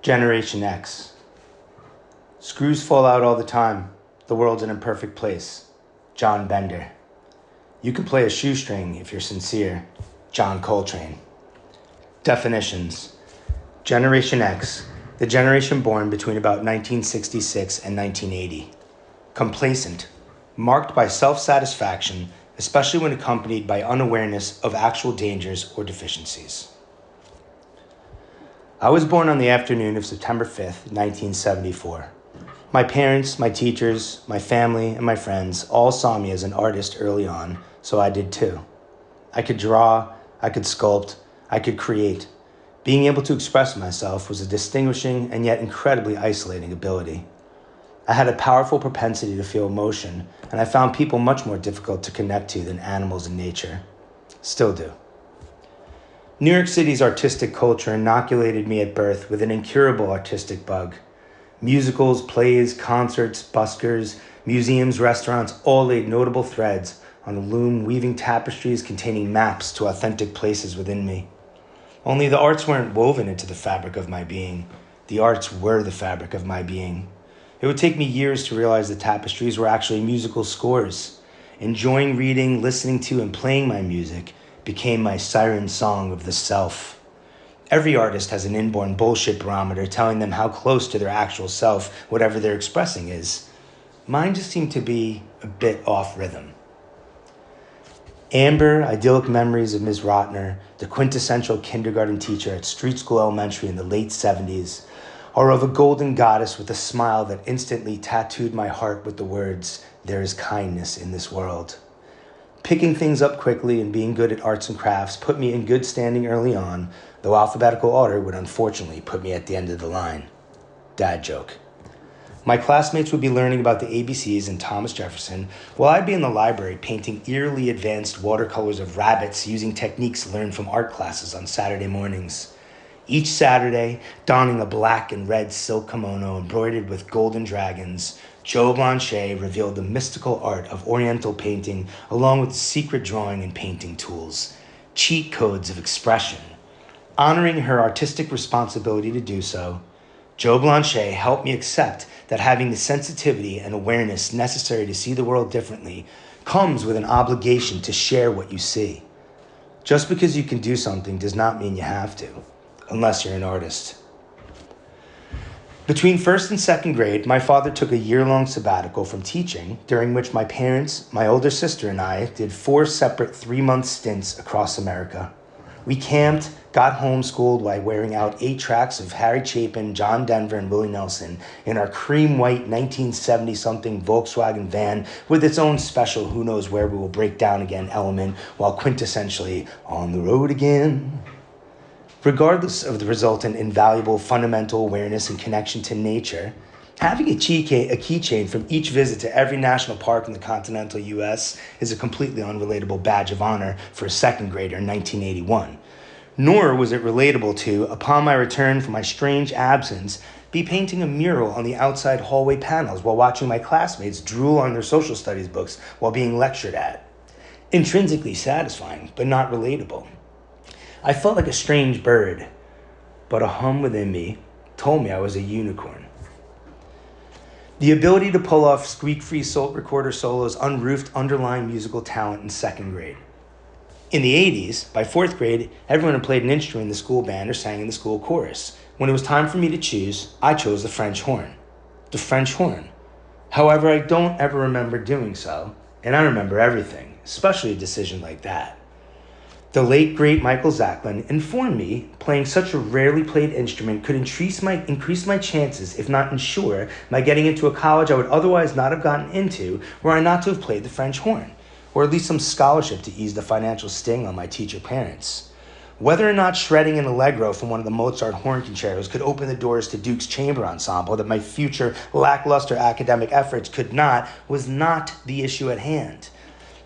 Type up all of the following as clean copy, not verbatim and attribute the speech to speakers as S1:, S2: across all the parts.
S1: Generation X. Screws fall out all the time. The world's an imperfect place. John Bender. You can play a shoestring if you're sincere. John Coltrane. Definitions. Generation X, the generation born between about 1966 and 1980. Complacent, marked by self-satisfaction, especially when accompanied by unawareness of actual dangers or deficiencies. I was born on the afternoon of September 5th, 1974. My parents, my teachers, my family, and my friends all saw me as an artist early on, so I did too. I could draw, I could sculpt, I could create. Being able to express myself was a distinguishing and yet incredibly isolating ability. I had a powerful propensity to feel emotion, and I found people much more difficult to connect to than animals in nature. Still do. New York City's artistic culture inoculated me at birth with an incurable artistic bug. Musicals, plays, concerts, buskers, museums, restaurants all laid notable threads on a loom, weaving tapestries containing maps to authentic places within me. Only the arts weren't woven into the fabric of my being. The arts were the fabric of my being. It would take me years to realize the tapestries were actually musical scores. Enjoying reading, listening to, and playing my music became my siren song of the self. Every artist has an inborn bullshit barometer telling them how close to their actual self whatever they're expressing is. Mine just seemed to be a bit off rhythm. Amber, idyllic memories of Ms. Rotner, the quintessential kindergarten teacher at Street School Elementary in the late 70s, are of a golden goddess with a smile that instantly tattooed my heart with the words, "There is kindness in this world." Picking things up quickly and being good at arts and crafts put me in good standing early on, though alphabetical order would unfortunately put me at the end of the line. Dad joke. My classmates would be learning about the ABCs and Thomas Jefferson, while I'd be in the library painting eerily advanced watercolors of rabbits using techniques learned from art classes on Saturday mornings. Each Saturday, donning a black and red silk kimono embroidered with golden dragons, Joe Blanchet revealed the mystical art of Oriental painting along with secret drawing and painting tools, cheat codes of expression. Honoring her artistic responsibility to do so, Joe Blanchet helped me accept that having the sensitivity and awareness necessary to see the world differently comes with an obligation to share what you see. Just because you can do something does not mean you have to, unless you're an artist. Between first and second grade, my father took a year-long sabbatical from teaching, during which my parents, my older sister, and I did 4 separate 3-month stints across America. We camped, got homeschooled while wearing out 8 tracks of Harry Chapin, John Denver, and Willie Nelson in our cream white 1970-something Volkswagen van with its own special who knows where we will break down again element while quintessentially on the road again. Regardless of the resultant invaluable fundamental awareness and connection to nature, having a keychain from each visit to every national park in the continental U.S. is a completely unrelatable badge of honor for a second grader in 1981. Nor was it relatable to, upon my return from my strange absence, be painting a mural on the outside hallway panels while watching my classmates drool on their social studies books while being lectured at. Intrinsically satisfying, but not relatable. I felt like a strange bird, but a hum within me told me I was a unicorn. The ability to pull off squeak-free salt recorder solos unroofed underlying musical talent in second grade. In the 80s, by 4th grade, everyone had played an instrument in the school band or sang in the school chorus. When it was time for me to choose, I chose the French horn. The French horn. However, I don't ever remember doing so, and I remember everything, especially a decision like that. The late, great Michael Zaklin informed me playing such a rarely played instrument could increase my chances, if not ensure, my getting into a college I would otherwise not have gotten into were I not to have played the French horn, or at least some scholarship to ease the financial sting on my teacher parents. Whether or not shredding an allegro from one of the Mozart horn concertos could open the doors to Duke's Chamber Ensemble that my future lackluster academic efforts could not, was not the issue at hand.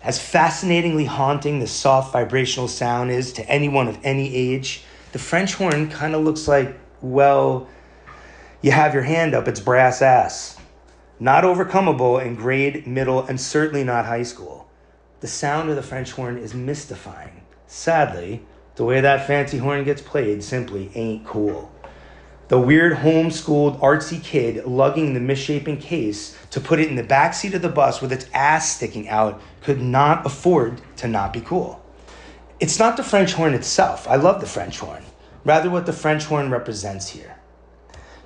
S1: As fascinatingly haunting the soft vibrational sound is to anyone of any age, the French horn kind of looks like, well, you have your hand up its brass ass. Not overcomable in grade, middle, and certainly not high school. The sound of the French horn is mystifying. Sadly, the way that fancy horn gets played simply ain't cool. The weird homeschooled artsy kid lugging the misshapen case to put it in the backseat of the bus with its ass sticking out could not afford to not be cool. It's not the French horn itself. I love the French horn. Rather what the French horn represents here.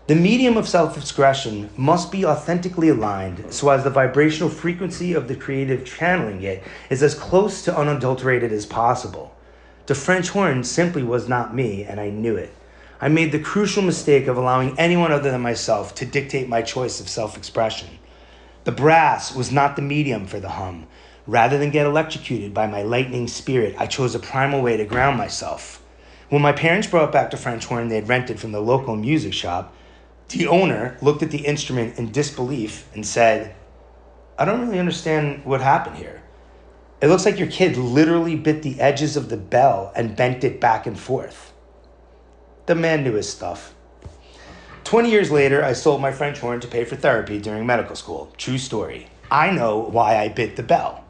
S1: The medium of self-expression must be authentically aligned so as the vibrational frequency of the creative channeling it is as close to unadulterated as possible. The French horn simply was not me, and I knew it. I made the crucial mistake of allowing anyone other than myself to dictate my choice of self-expression. The brass was not the medium for the hum. Rather than get electrocuted by my lightning spirit, I chose a primal way to ground myself. When my parents brought back the French horn they had rented from the local music shop, the owner looked at the instrument in disbelief and said, "I don't really understand what happened here. It looks like your kid literally bit the edges of the bell and bent it back and forth." The man knew his stuff. 20 years later, I sold my French horn to pay for therapy during medical school. True story. I know why I bit the bell.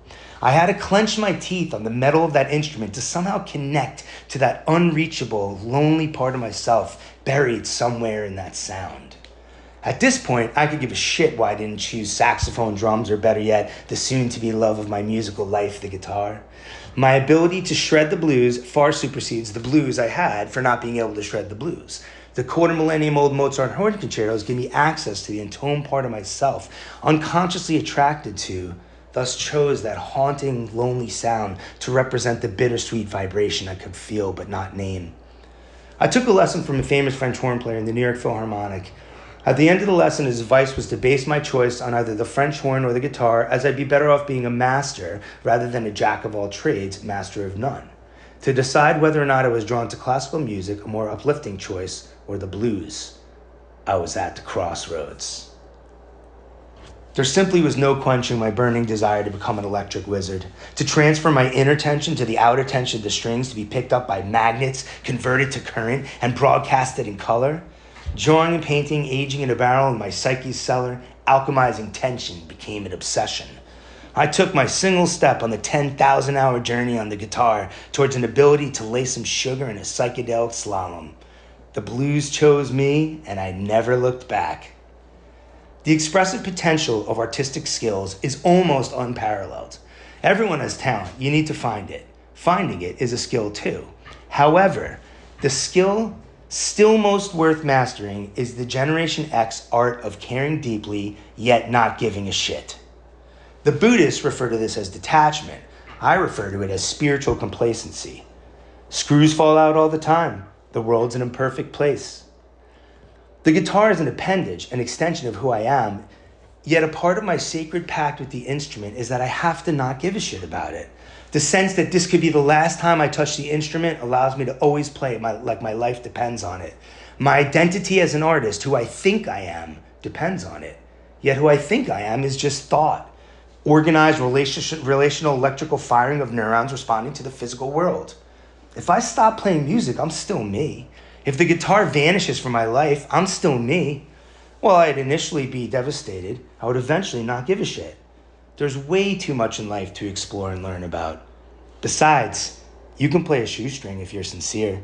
S1: I had to clench my teeth on the metal of that instrument to somehow connect to that unreachable, lonely part of myself buried somewhere in that sound. At this point, I could give a shit why I didn't choose saxophone, drums, or better yet, the soon-to-be love of my musical life, the guitar. My ability to shred the blues far supersedes the blues I had for not being able to shred the blues. The quarter-millennium-old Mozart horn concertos give me access to the intoned part of myself, unconsciously attracted to, thus chose that haunting, lonely sound to represent the bittersweet vibration I could feel but not name. I took a lesson from a famous French horn player in the New York Philharmonic. At the end of the lesson, his advice was to base my choice on either the French horn or the guitar, as I'd be better off being a master rather than a jack of all trades, master of none. To decide whether or not I was drawn to classical music, a more uplifting choice, or the blues. I was at the crossroads. There simply was no quenching my burning desire to become an electric wizard, to transfer my inner tension to the outer tension of the strings to be picked up by magnets, converted to current, and broadcasted in color. Drawing and painting, aging in a barrel in my psyche's cellar, alchemizing tension became an obsession. I took my single step on the 10,000-hour journey on the guitar towards an ability to lay some sugar in a psychedelic slalom. The blues chose me, and I never looked back. The expressive potential of artistic skills is almost unparalleled. Everyone has talent. You need to find it. Finding it is a skill too. However, the skill still most worth mastering is the Generation X art of caring deeply, yet not giving a shit. The Buddhists refer to this as detachment. I refer to it as spiritual complacency. Screws fall out all the time. The world's an imperfect place. The guitar is an appendage, an extension of who I am, yet a part of my sacred pact with the instrument is that I have to not give a shit about it. The sense that this could be the last time I touch the instrument allows me to always play it like my life depends on it. My identity as an artist, who I think I am, depends on it. Yet who I think I am is just thought. Organized relational electrical firing of neurons responding to the physical world. If I stop playing music, I'm still me. If the guitar vanishes from my life, I'm still me. While I'd initially be devastated, I would eventually not give a shit. There's way too much in life to explore and learn about. Besides, you can play a shoestring if you're sincere.